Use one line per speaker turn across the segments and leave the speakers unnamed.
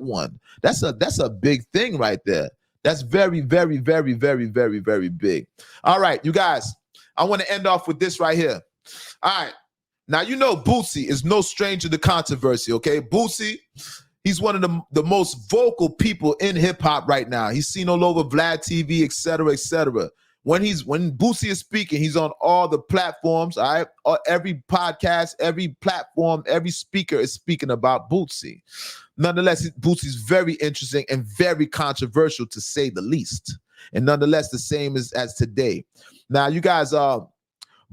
one. That's a big thing right there. That's very, very, very, very, very, very big. All right, you guys, I want to end off with this right here. All right. Now, you know Boosie is no stranger to controversy, okay? Boosie, he's one of the most vocal people in hip-hop right now. He's seen all over Vlad TV, et cetera, et cetera. When Boosie is speaking, he's on all the platforms, all right? Every podcast, every platform, every speaker is speaking about Boosie. Nonetheless, Boosie's very interesting and very controversial, to say the least. And nonetheless, the same as today. Now, you guys,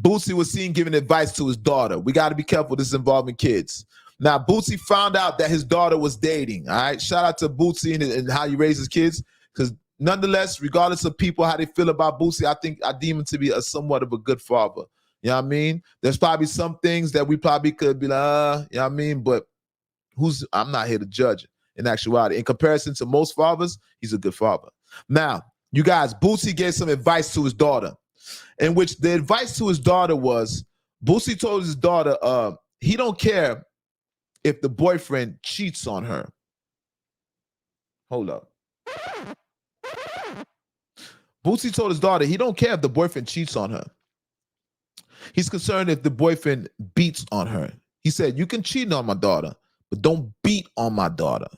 Boosie was seen giving advice to his daughter. We got to be careful. This is involving kids. Now, Boosie found out that his daughter was dating. All right. Shout out to Boosie and how he raised his kids. Because nonetheless, regardless of people, how they feel about Boosie, I deem him to be somewhat of a good father. You know what I mean? There's probably some things that we probably could be like, you know what I mean? But I'm not here to judge in actuality. In comparison to most fathers, he's a good father. Now, you guys, Boosie gave some advice to his daughter, in which the advice to his daughter was, Boosie told his daughter, he don't care if the boyfriend cheats on her. Hold up. Boosie told his daughter he don't care if the boyfriend cheats on her. He's concerned if the boyfriend beats on her. He said, you can cheat on my daughter, but don't beat on my daughter.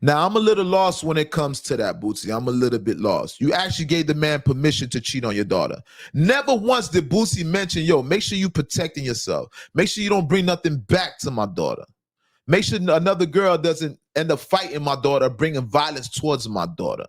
Now, I'm a little lost when it comes to that, Boosie. I'm a little bit lost. You actually gave the man permission to cheat on your daughter. Never once did Boosie mention, yo, make sure you protecting yourself. Make sure you don't bring nothing back to my daughter. Make sure another girl doesn't end up fighting my daughter, bringing violence towards my daughter,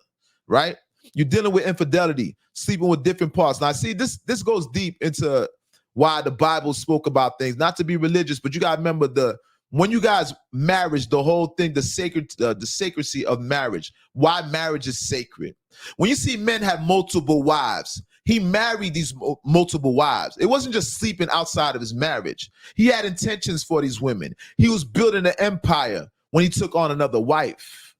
right? You're dealing with infidelity, sleeping with different parts. Now, see, this goes deep into why the Bible spoke about things, not to be religious, but you got to remember when you guys marriage, the whole thing, the sacredcy of marriage, why marriage is sacred. When you see men have multiple wives, he married these multiple wives. It wasn't just sleeping outside of his marriage. He had intentions for these women. He was building an empire when he took on another wife.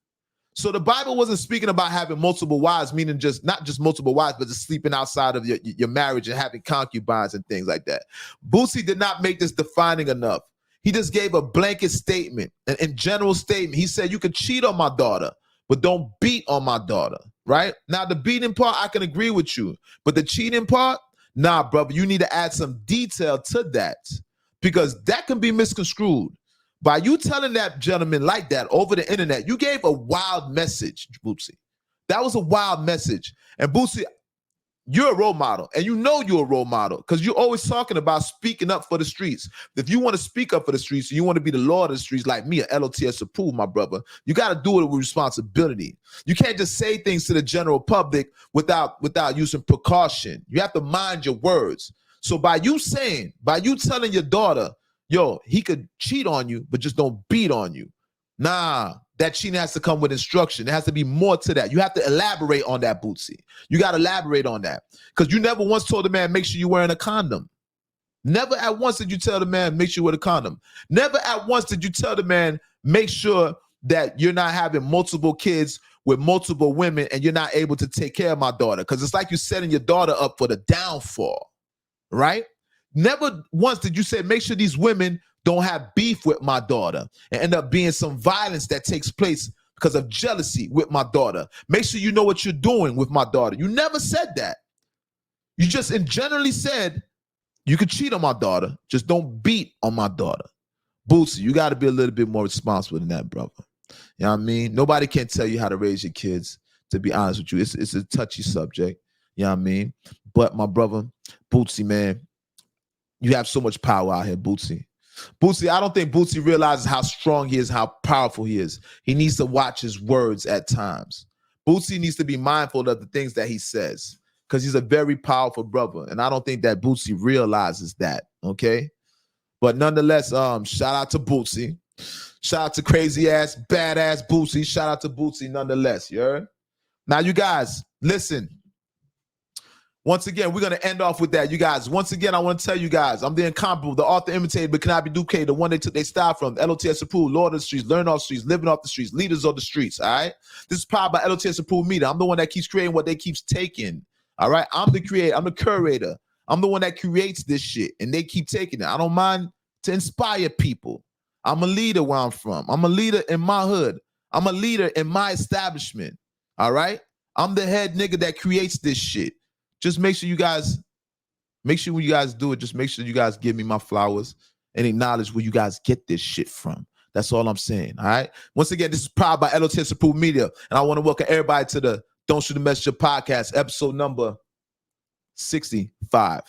So the Bible wasn't speaking about having multiple wives, meaning not just multiple wives, but just sleeping outside of your marriage and having concubines and things like that. Boosie did not make this defining enough. He just gave a blanket statement, an general statement. He said, you can cheat on my daughter, but don't beat on my daughter, right? Now, the beating part, I can agree with you. But the cheating part, nah, brother, you need to add some detail to that, because that can be misconstrued. By you telling that gentleman like that over the internet, you gave a wild message, Boosie. That was a wild message. And Boosie, you're a role model, and you know you're a role model because you're always talking about speaking up for the streets. If you want to speak up for the streets, you want to be the Lord of the streets like me, L.O.T.S approved, my brother, you got to do it with responsibility. You can't just say things to the general public without using precaution. You have to mind your words. So by you telling your daughter, yo, he could cheat on you, but just don't beat on you. Nah, that cheating has to come with instruction. There has to be more to that. You have to elaborate on that, Boosie. You got to elaborate on that. Because you never once told the man, make sure you're wearing a condom. Never at once did you tell the man, make sure you wear a condom. Never at once did you tell the man, make sure that you're not having multiple kids with multiple women and you're not able to take care of my daughter. Because it's like you're setting your daughter up for the downfall, right? Never once did you say, make sure these women don't have beef with my daughter and end up being some violence that takes place because of jealousy with my daughter. Make sure you know what you're doing with my daughter. You never said that. You just generally said you could cheat on my daughter, just don't beat on my daughter. Boosie, you got to be a little bit more responsible than that, brother. You know what I mean? Nobody can tell you how to raise your kids, to be honest with you. It's a touchy subject, you know what I mean? But my brother, Boosie, man, you have so much power out here, Boosie. Boosie, I don't think Boosie realizes how strong he is, how powerful he is. He needs to watch his words at times. Boosie needs to be mindful of the things that he says because he's a very powerful brother. And I don't think that Boosie realizes that, okay? But nonetheless, shout out to Boosie. Shout out to crazy ass, badass Boosie. Shout out to Boosie nonetheless, you heard? Now, you guys, listen. Once again, we're going to end off with that. You guys, once again, I want to tell you guys, I'm the incomparable, the author imitated but cannot be duplicated, the one they took their style from, L.O.T.S approved, Lord of the streets, learn off the streets, living off the streets, leaders of the streets, all right? This is powered by L.O.T.S approved media. I'm the one that keeps creating what they keeps taking, all right? I'm the creator. I'm the curator. I'm the one that creates this shit, and they keep taking it. I don't mind to inspire people. I'm a leader where I'm from. I'm a leader in my hood. I'm a leader in my establishment. All right? I'm the head nigga that creates this shit. Just make sure when you guys do it, just make sure you guys give me my flowers and acknowledge where you guys get this shit from. That's all I'm saying, all right? Once again, this is Proud by L.O.T.S Approved Media, and I want to welcome everybody to the Don't Shoot the Messenger podcast, episode number 65.